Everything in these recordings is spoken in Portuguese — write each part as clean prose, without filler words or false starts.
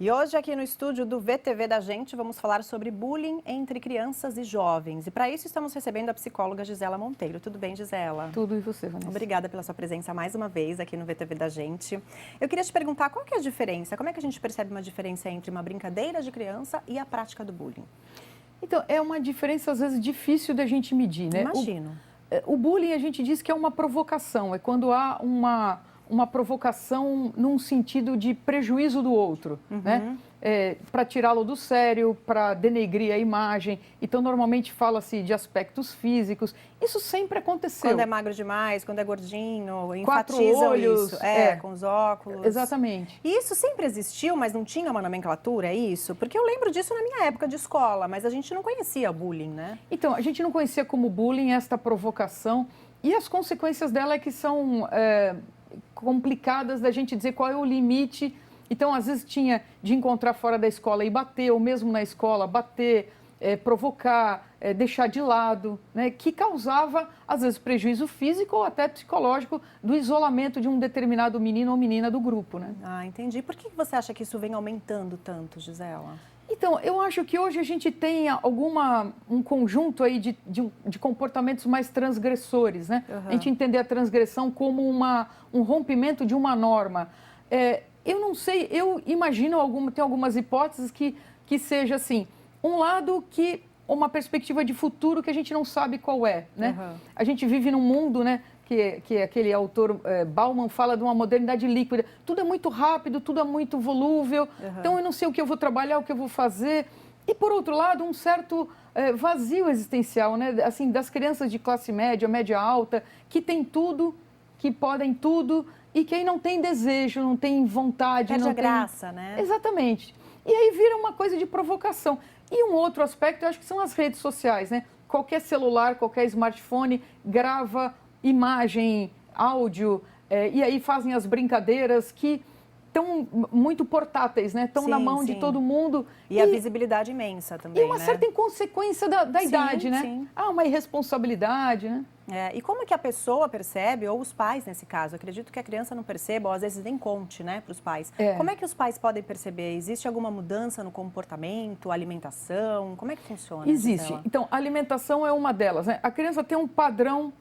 E hoje aqui no estúdio do VTV da gente vamos falar sobre bullying entre crianças e jovens. E para isso estamos recebendo a psicóloga Gisela Monteiro. Tudo bem, Gisela? Tudo, e você, Vanessa? Obrigada pela sua presença mais uma vez aqui no VTV da gente. Eu queria te perguntar qual que é a diferença, como é que a gente percebe uma diferença entre uma brincadeira de criança e a prática do bullying? Então, é uma diferença às vezes difícil da gente medir, né? Imagino. O bullying a gente diz que é uma provocação, é quando há uma provocação num sentido de prejuízo do outro, né? Para tirá-lo do sério, para denegrir a imagem. Então, normalmente fala-se de aspectos físicos. Isso sempre aconteceu. Quando é magro demais, quando é gordinho, Quatro enfatizam olhos, isso. Com os óculos. Exatamente. E isso sempre existiu, mas não tinha uma nomenclatura, é isso? Porque eu lembro disso na minha época de escola, mas a gente não conhecia bullying, né? Então, a gente não conhecia como bullying esta provocação e as consequências dela é que são complicadas da gente dizer qual é o limite. Então, às vezes tinha de encontrar fora da escola e bater, ou mesmo na escola bater, provocar, deixar de lado, né? Que causava, às vezes, prejuízo físico ou até psicológico do isolamento de um determinado menino ou menina do grupo, né? Ah, entendi. Por que você acha que isso vem aumentando tanto, Gisela? Então, eu acho que hoje a gente tem um conjunto aí de comportamentos mais transgressores, né? A gente entender a transgressão como um rompimento de uma norma. Eu não sei, eu imagino, tem algumas hipóteses que seja assim, um lado que uma perspectiva de futuro que a gente não sabe qual é, né? A gente vive num mundo, né, que aquele autor Bauman fala de uma modernidade líquida. Tudo é muito rápido, tudo é muito volúvel, então eu não sei o que eu vou trabalhar, o que eu vou fazer. E, por outro lado, um certo vazio existencial, né? Assim, das crianças de classe média, média alta, que têm tudo, que podem tudo, e que aí não tem desejo, não tem vontade. Perde não a tem... graça, né? Exatamente. E aí vira uma coisa de provocação. E um outro aspecto, eu acho que são as redes sociais, né? Qualquer celular, qualquer smartphone grava imagem, áudio, e aí fazem as brincadeiras que estão muito portáteis, né? Estão na mão de todo mundo. E a visibilidade imensa também, e uma certa inconsequência da idade, né? Sim. Uma irresponsabilidade, né? E como que a pessoa percebe, ou os pais nesse caso, acredito que a criança não perceba, ou às vezes nem conte, né, para os pais. Como é que os pais podem perceber? Existe alguma mudança no comportamento, alimentação? Como é que funciona? Existe. Gisela? Então, a alimentação é uma delas, né? A criança tem um padrão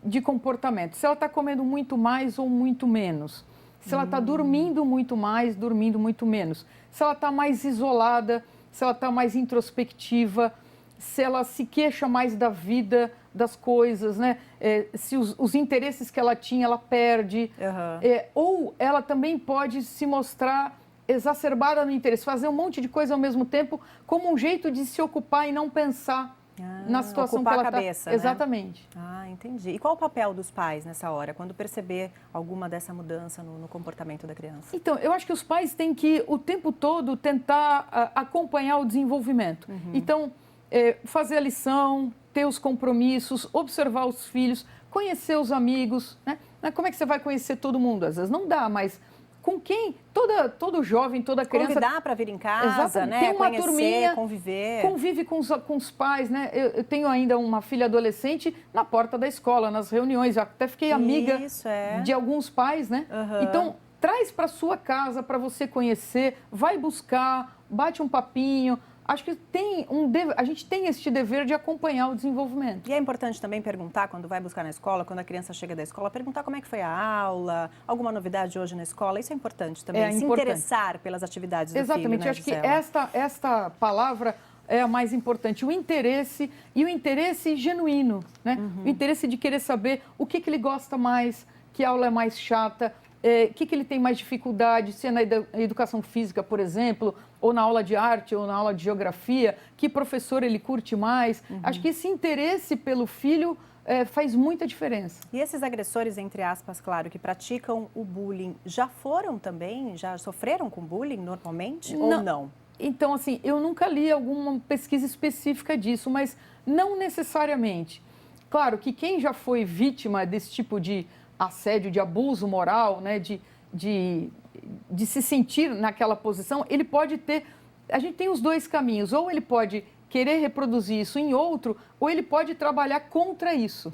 de comportamento. Se ela está comendo muito mais ou muito menos. Se ela está dormindo muito mais, dormindo muito menos. Se ela está mais isolada, se ela está mais introspectiva, se ela se queixa mais da vida, das coisas, né? Se os interesses que ela tinha, ela perde. Ou ela também pode se mostrar exacerbada no interesse, fazer um monte de coisa ao mesmo tempo, como um jeito de se ocupar e não pensar na situação que ela está. Cabeça, né? Exatamente. Entendi. E qual o papel dos pais nessa hora, quando perceber alguma dessa mudança no comportamento da criança? Então, eu acho que os pais têm que, o tempo todo, tentar acompanhar o desenvolvimento. Então, fazer a lição, ter os compromissos, observar os filhos, conhecer os amigos, né? Como é que você vai conhecer todo mundo? Às vezes não dá, mas com quem? Todo jovem, toda criança... Convidar para vir em casa, né? Tem uma conhecer, turminha, conviver. Convive com os pais, né? Eu tenho ainda uma filha adolescente na porta da escola, nas reuniões. Eu até fiquei amiga de alguns pais, né? Então, traz para sua casa para você conhecer, vai buscar, bate um papinho. Acho que a gente tem este dever de acompanhar o desenvolvimento. E é importante também perguntar, quando vai buscar na escola, quando a criança chega da escola, perguntar como é que foi a aula, alguma novidade hoje na escola. Isso é importante também, se interessar pelas atividades do filho, Exatamente, né, acho que Gisela? esta palavra é a mais importante, o interesse e o interesse genuíno, né? O interesse de querer saber o que ele gosta mais, que aula é mais chata, o que ele tem mais dificuldade, se é na educação física, por exemplo, ou na aula de arte, ou na aula de geografia, que professor ele curte mais. Acho que esse interesse pelo filho faz muita diferença. E esses agressores, entre aspas, claro, que praticam o bullying, já foram também, já sofreram com bullying normalmente ou não? Então, assim, eu nunca li alguma pesquisa específica disso, mas não necessariamente. Claro que quem já foi vítima desse tipo de assédio, de abuso moral, né, de se sentir naquela posição, ele pode ter... A gente tem os dois caminhos, ou ele pode querer reproduzir isso em outro, ou ele pode trabalhar contra isso.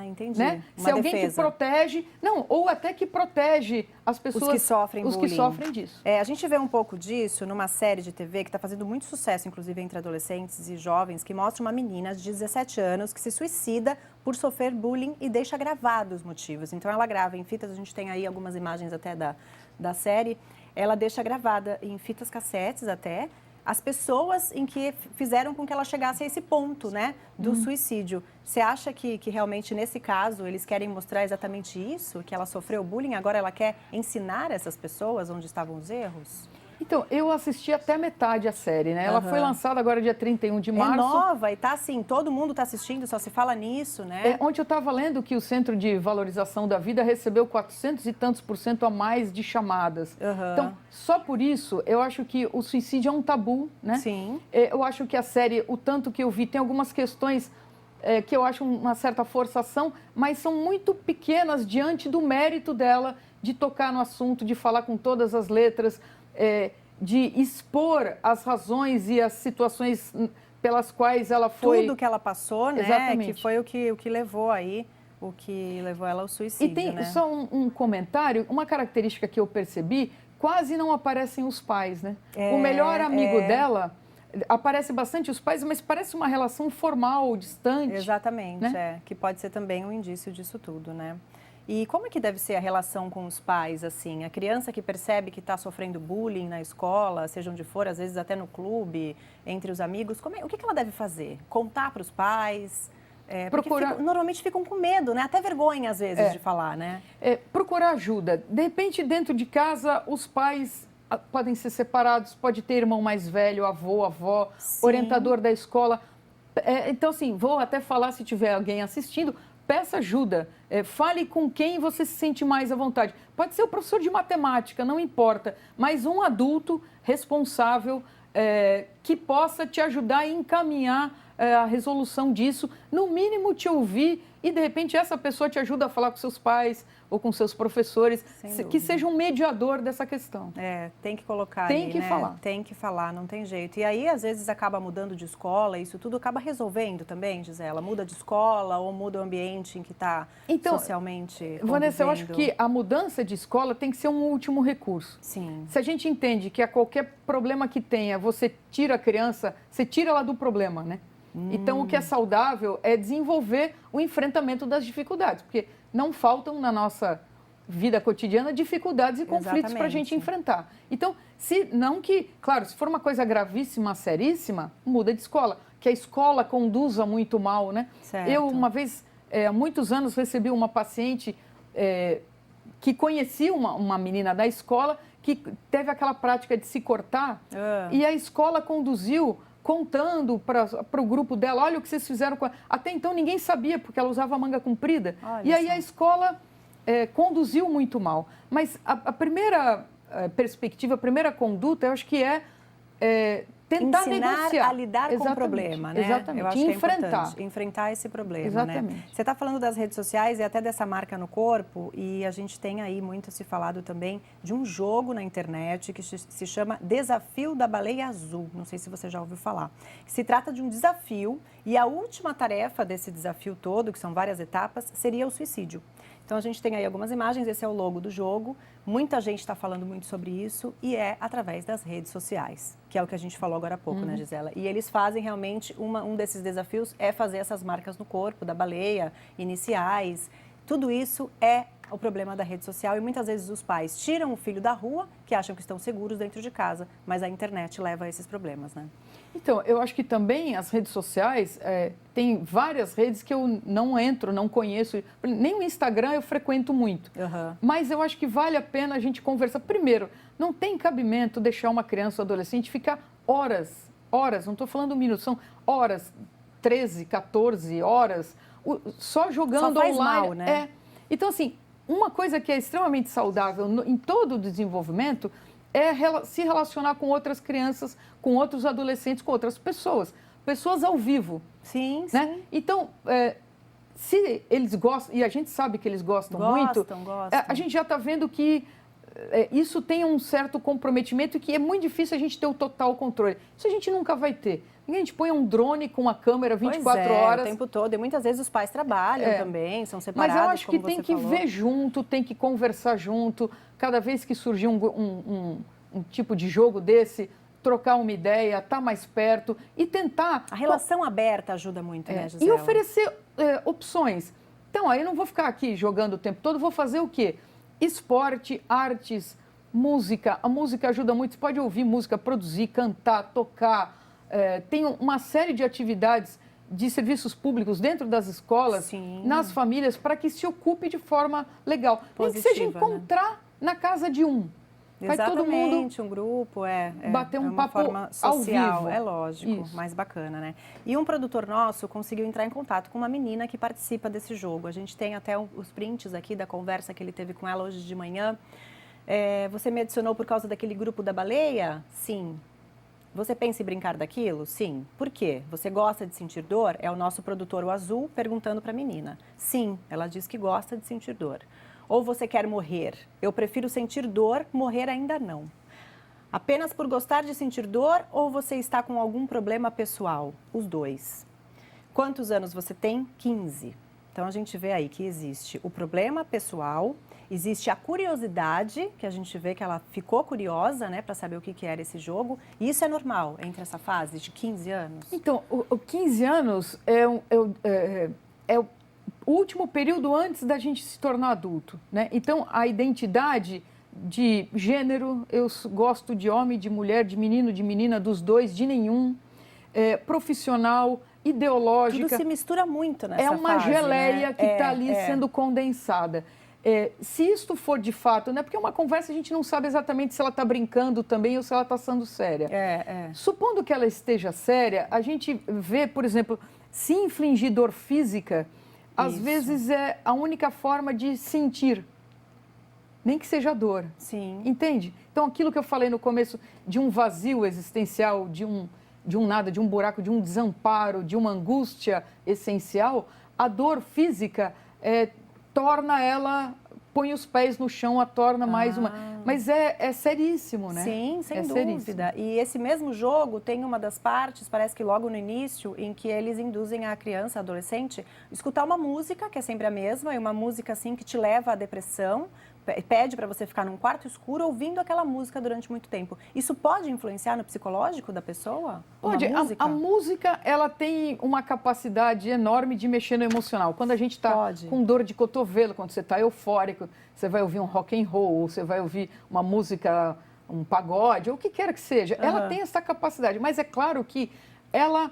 entendi. Né? Se alguém defesa. que protege, não, ou até que protege as pessoas... Os que sofrem bullying. Os que sofrem disso. A gente vê um pouco disso numa série de TV que está fazendo muito sucesso, inclusive entre adolescentes e jovens, que mostra uma menina de 17 anos que se suicida por sofrer bullying e deixa gravados os motivos. Então, ela grava em fitas, a gente tem aí algumas imagens até da série, ela deixa gravada em fitas cassetes até, as pessoas em que fizeram com que ela chegasse a esse ponto, né, do suicídio. Você acha que realmente, nesse caso, eles querem mostrar exatamente isso? Que ela sofreu bullying, agora ela quer ensinar essas pessoas onde estavam os erros? Então, eu assisti até metade a série, né? Ela foi lançada agora dia 31 de março. É nova e tá assim, todo mundo tá assistindo, só se fala nisso, né? Ontem eu estava lendo que o Centro de Valorização da Vida recebeu 400 e tantos % a mais de chamadas. Então, só por isso, eu acho que o suicídio é um tabu, né? Sim. Eu acho que a série, o tanto que eu vi, tem algumas questões que eu acho uma certa forçação, mas são muito pequenas diante do mérito dela de tocar no assunto, de falar com todas as letras, de expor as razões e as situações pelas quais ela foi... Tudo que ela passou, né? Exatamente. Que foi o que levou aí, o que levou ela ao suicídio, E tem né? só um comentário, uma característica que eu percebi, quase não aparecem os pais, né? O melhor amigo dela, aparece bastante os pais, mas parece uma relação formal, distante. Exatamente, né? que pode ser também um indício disso tudo, né? E como é que deve ser a relação com os pais, assim? A criança que percebe que está sofrendo bullying na escola, seja onde for, às vezes até no clube, entre os amigos, o que ela deve fazer? Contar para os pais? Normalmente ficam com medo, né? Até vergonha, às vezes, de falar, né? Procurar ajuda. De repente, dentro de casa, os pais podem ser separados, pode ter irmão mais velho, avô, avó, orientador da escola. Então, assim, vou até falar, se tiver alguém assistindo, peça ajuda, fale com quem você se sente mais à vontade. Pode ser o professor de matemática, não importa, mas um adulto responsável que possa te ajudar a encaminhar a resolução disso, no mínimo te ouvir e, de repente, essa pessoa te ajuda a falar com seus pais ou com seus professores, que seja um mediador dessa questão. Tem que colocar Tem que falar. Tem que falar, não tem jeito. E aí, às vezes, acaba mudando de escola, isso tudo acaba resolvendo também, Gisela? Muda de escola ou muda o ambiente em que está socialmente convivendo? Vanessa, eu acho que a mudança de escola tem que ser um último recurso. Sim. Se a gente entende que a qualquer problema que tenha, você tira a criança, você tira ela do problema, né? Então, o que é saudável é desenvolver o enfrentamento das dificuldades, porque não faltam na nossa vida cotidiana dificuldades e conflitos para a gente enfrentar. Então, claro, se for uma coisa gravíssima, seríssima, muda de escola, que a escola conduza muito mal, né? Certo. Eu, uma vez, há muitos anos, recebi uma paciente que conhecia uma menina da escola que teve aquela prática de se cortar e a escola conduziu contando para o grupo dela, olha o que vocês fizeram com ela. Até então ninguém sabia, porque ela usava manga comprida. E aí a escola conduziu muito mal. Mas a primeira perspectiva, a primeira conduta, eu acho que tentar ensinar negociar. a lidar com o problema, né? Exatamente. Eu acho que é importante enfrentar esse problema, exatamente. né? Você está falando das redes sociais e até dessa marca no corpo, e a gente tem aí muito se falado também de um jogo na internet que se chama Desafio da Baleia Azul. Não sei se você já ouviu falar. Se trata de um desafio e a última tarefa desse desafio todo, que são várias etapas, seria o suicídio. Então, a gente tem aí algumas imagens, esse é o logo do jogo. Muita gente está falando muito sobre isso e é através das redes sociais, que é o que a gente falou agora há pouco, né, Gisela? E eles fazem realmente, um desses desafios é fazer essas marcas no corpo da baleia, iniciais. Tudo isso é o problema da rede social e muitas vezes os pais tiram o filho da rua, que acham que estão seguros dentro de casa, mas a internet leva a esses problemas, né? Então, eu acho que também as redes sociais, tem várias redes que eu não entro, não conheço, nem o Instagram eu frequento muito, mas eu acho que vale a pena a gente conversar. Primeiro, não tem cabimento deixar uma criança ou adolescente ficar horas, não estou falando minutos, são horas, 13, 14 horas, só jogando só faz online. Mal, né? Então, assim, uma coisa que é extremamente saudável em todo o desenvolvimento é se relacionar com outras crianças, com outros adolescentes, com outras pessoas ao vivo. Sim, né? sim. Então, se eles gostam, e a gente sabe que eles gostam muito, Gostam. a gente já está vendo que isso tem um certo comprometimento que é muito difícil a gente ter o total controle. Isso a gente nunca vai ter. A gente põe um drone com uma câmera 24 horas. O tempo todo. E muitas vezes os pais trabalham também, são separados. Mas eu acho que tem que ver junto, tem que conversar junto. Cada vez que surgir um tipo de jogo desse, trocar uma ideia, estar mais perto e tentar... A relação aberta ajuda muito, né, Gisela? E oferecer opções. Então, aí eu não vou ficar aqui jogando o tempo todo, vou fazer o quê? Esporte, artes, música. A música ajuda muito. Você pode ouvir música, produzir, cantar, tocar. Tem uma série de atividades de serviços públicos dentro das escolas, Sim. nas famílias, para que se ocupe de forma legal. Nem que seja encontrar na casa de um. Vai todo mundo um grupo, bater um papo forma social, ao vivo. É lógico, isso. Mais bacana, né? E um produtor nosso conseguiu entrar em contato com uma menina que participa desse jogo. A gente tem até os prints aqui da conversa que ele teve com ela hoje de manhã. Você me adicionou por causa daquele grupo da baleia? Sim. Você pensa em brincar daquilo? Sim. Por quê? Você gosta de sentir dor? É o nosso produtor, o Azul, perguntando para a menina. Sim, ela diz que gosta de sentir dor. Ou você quer morrer? Eu prefiro sentir dor, morrer ainda não. Apenas por gostar de sentir dor ou você está com algum problema pessoal? Os dois. Quantos anos você tem? 15. Então a gente vê aí que existe o problema pessoal, existe a curiosidade, que a gente vê que ela ficou curiosa, né, para saber o que era esse jogo. E isso é normal entre essa fase de 15 anos? Então, o 15 anos é o último período antes da gente se tornar adulto, né? Então, a identidade de gênero, eu gosto de homem, de mulher, de menino, de menina, dos dois, de nenhum, profissional, ideológica. Tudo se mistura muito nessa fase, É uma geleia, né? Que está ali sendo condensada. Se isto for de fato, né? Porque uma conversa a gente não sabe exatamente se ela está brincando também ou se ela está sendo séria. Supondo que ela esteja séria, a gente vê, por exemplo, se infligir dor física, às vezes é a única forma de sentir, nem que seja dor. Sim. Entende? Então, aquilo que eu falei no começo de um vazio existencial, de um nada, de um buraco, de um desamparo, de uma angústia essencial, a dor física torna ela, põe os pés no chão, a torna mais uma... Mas é seríssimo, né? Sim, sem dúvida. E esse mesmo jogo tem uma das partes, parece que logo no início, em que eles induzem a criança, a adolescente, escutar uma música, que é sempre a mesma, e uma música assim que te leva à depressão, pede para você ficar num quarto escuro ouvindo aquela música durante muito tempo. Isso pode influenciar no psicológico da pessoa? Pode. A música, ela tem uma capacidade enorme de mexer no emocional. Quando a gente está com dor de cotovelo, quando você está eufórico, você vai ouvir um rock and roll, você vai ouvir uma música, um pagode, ou o que quer que seja. Ela tem essa capacidade, mas é claro que ela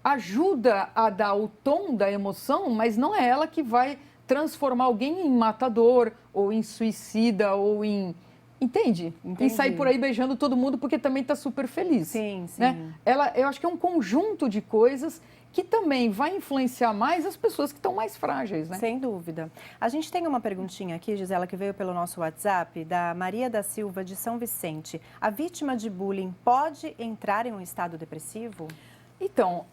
ajuda a dar o tom da emoção, mas não é ela que vai transformar alguém em matador, ou em suicida, ou em... Entende? Entendi. E sair por aí beijando todo mundo porque também está super feliz. Sim, sim. Né? Eu acho que é um conjunto de coisas que também vai influenciar mais as pessoas que estão mais frágeis, né? Sem dúvida. A gente tem uma perguntinha aqui, Gisela, que veio pelo nosso WhatsApp, da Maria da Silva, de São Vicente. A vítima de bullying pode entrar em um estado depressivo? Então,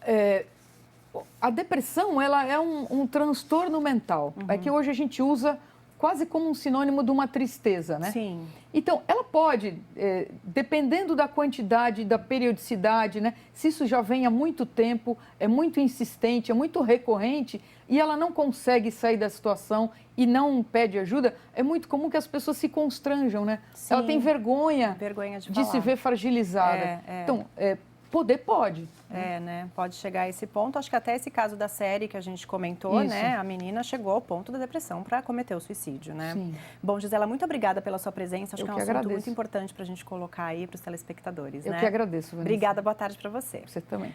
a depressão, ela é um transtorno mental. É que hoje a gente usa quase como um sinônimo de uma tristeza, né? Sim. Então, ela pode, dependendo da quantidade, da periodicidade, né? Se isso já vem há muito tempo, é muito insistente, é muito recorrente e ela não consegue sair da situação e não pede ajuda, é muito comum que as pessoas se constranjam, né? Sim. Ela tem vergonha de se ver fragilizada. Então, poder pode. Né? Pode chegar a esse ponto. Acho que até esse caso da série que a gente comentou, Isso. né? A menina chegou ao ponto da depressão para cometer o suicídio, né? Sim. Bom, Gisela, muito obrigada pela sua presença. Acho que é um assunto agradeço. muito importante para a gente colocar aí para os telespectadores, Eu né? que agradeço, Vanessa. Obrigada, boa tarde para você. Você também.